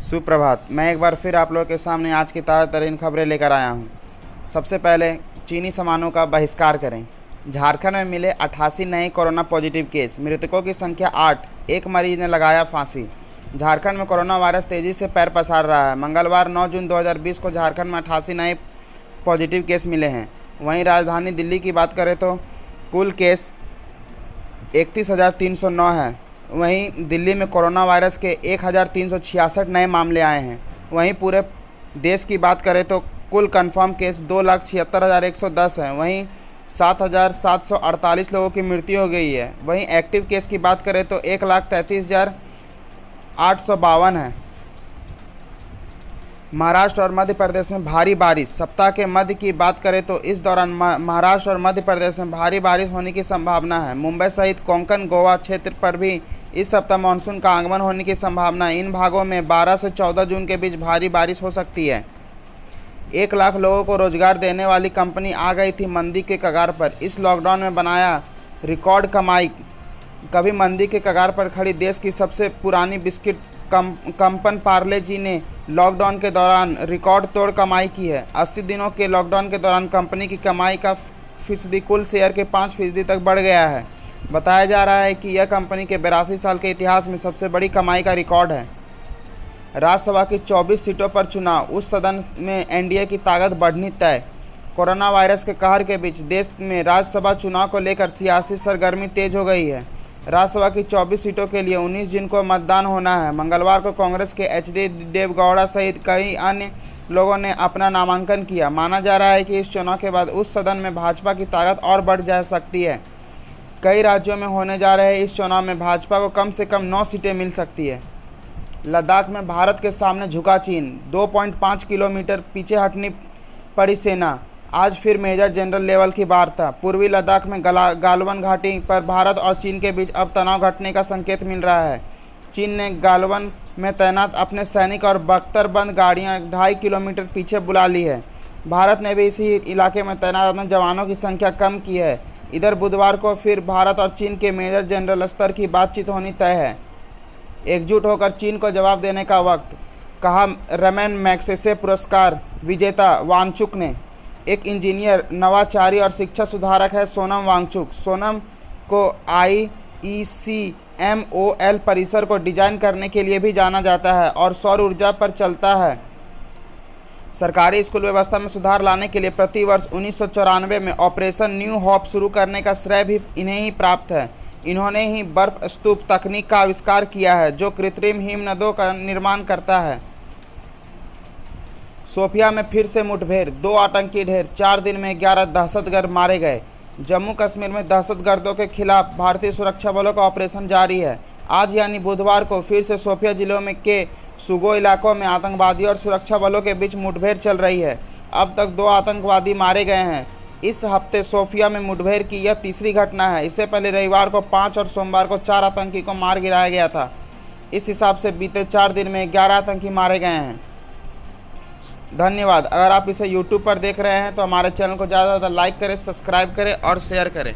सुप्रभात। मैं एक बार फिर आप लोगों के सामने आज की ताज़ा तरीन खबरें लेकर आया हूं। सबसे पहले चीनी सामानों का बहिष्कार करें। झारखंड में मिले 88 नए कोरोना पॉजिटिव केस, मृतकों की संख्या 8। एक मरीज ने लगाया फांसी। झारखंड में कोरोना वायरस तेज़ी से पैर पसार रहा है। मंगलवार 9 जून 2020 को झारखंड में 88 नए पॉजिटिव केस मिले हैं। वहीं राजधानी दिल्ली की बात करें तो कुल केस 31,309 है। वहीं दिल्ली में कोरोना वायरस के 1,366 नए मामले आए हैं। वहीं पूरे देश की बात करें तो कुल कंफर्म केस 2,76,110 हैं। वहीं 7,748 लोगों की मृत्यु हो गई है। वहीं एक्टिव केस की बात करें तो 1,33,852 है। महाराष्ट्र और मध्य प्रदेश में भारी बारिश। सप्ताह के मध्य की बात करें तो इस दौरान महाराष्ट्र और मध्य प्रदेश में भारी बारिश होने की संभावना है। मुंबई सहित कोंकण गोवा क्षेत्र पर भी इस सप्ताह मानसून का आगमन होने की संभावना है। इन भागों में 12 से 14 जून के बीच भारी बारिश हो सकती है। 1 लाख लोगों को रोजगार देने वाली कंपनी आ गई थी मंदी के कगार पर। इस लॉकडाउन में बनाया रिकॉर्ड कमाई। कभी मंदी के कगार पर खड़ी देश की सबसे पुरानी बिस्किट कंपनी पार्ले जी ने लॉकडाउन के दौरान रिकॉर्ड तोड़ कमाई की है। 80 दिनों के लॉकडाउन के दौरान कंपनी की कमाई का फीसदी कुल शेयर के 5% तक बढ़ गया है। बताया जा रहा है कि यह कंपनी के 82 साल के इतिहास में सबसे बड़ी कमाई का रिकॉर्ड है। राज्यसभा की 24 सीटों पर चुनाव। उस सदन में एनडीए की ताकत बढ़नी तय। कोरोना वायरस के कहर के बीच देश में राज्यसभा चुनाव को लेकर सियासी सरगर्मी तेज हो गई है। राज्यसभा की 24 सीटों के लिए 19 जून को मतदान होना है। मंगलवार को कांग्रेस के एचडी देवेगौड़ा सहित कई अन्य लोगों ने अपना नामांकन किया। माना जा रहा है कि इस चुनाव के बाद उस सदन में भाजपा की ताकत और बढ़ जा सकती है। कई राज्यों में होने जा रहे इस चुनाव में भाजपा को कम से कम 9 सीटें मिल सकती है। लद्दाख में भारत के सामने झुका चीन। 2.5 किलोमीटर पीछे हटनी पड़ी सेना। आज फिर मेजर जनरल लेवल की वार्ता। पूर्वी लद्दाख में गालवन घाटी पर भारत और चीन के बीच अब तनाव घटने का संकेत मिल रहा है। चीन ने गालवन में तैनात अपने सैनिक और बख्तरबंद गाड़ियां 2.5 किलोमीटर पीछे बुला ली है। भारत ने भी इसी इलाके में तैनात अपने जवानों की संख्या कम की है। इधर बुधवार को फिर भारत और चीन के मेजर जनरल स्तर की बातचीत होनी तय है। एकजुट होकर चीन को जवाब देने का वक्त, कहा रमन मैग्सेसे पुरस्कार विजेता वांगचुक ने। एक इंजीनियर, नवाचारी और शिक्षा सुधारक है सोनम वांगचुक। सोनम को IECMOL परिसर को डिजाइन करने के लिए भी जाना जाता है और सौर ऊर्जा पर चलता है। सरकारी स्कूल व्यवस्था में सुधार लाने के लिए प्रतिवर्ष 1994 में ऑपरेशन न्यू होप शुरू करने का श्रेय भी इन्हें ही प्राप्त है। इन्होंने ही बर्फ स्तूप तकनीक का आविष्कार किया है जो कृत्रिम हिमनदों का निर्माण करता है। सोफिया में फिर से मुठभेड़। 2 आतंकी ढेर। 4 दिन में 11 दहशतगर्द मारे गए। जम्मू कश्मीर में दहशतगर्दों के खिलाफ भारतीय सुरक्षा बलों का ऑपरेशन जारी है। आज यानी बुधवार को फिर से सोफिया जिलों में के सुगो इलाकों में आतंकवादियों और सुरक्षा बलों के बीच मुठभेड़ चल रही है। अब तक 2 आतंकवादी मारे गए हैं। इस हफ्ते सोफिया में मुठभेड़ की यह तीसरी घटना है। इससे पहले रविवार को 5 और सोमवार को 4 आतंकी को मार गिराया गया था। इस हिसाब से बीते 4 दिन में 11 आतंकी मारे गए हैं। धन्यवाद। अगर आप इसे YouTube पर देख रहे हैं तो हमारे चैनल को ज़्यादा से ज़्यादा लाइक करें, सब्सक्राइब करें और शेयर करें।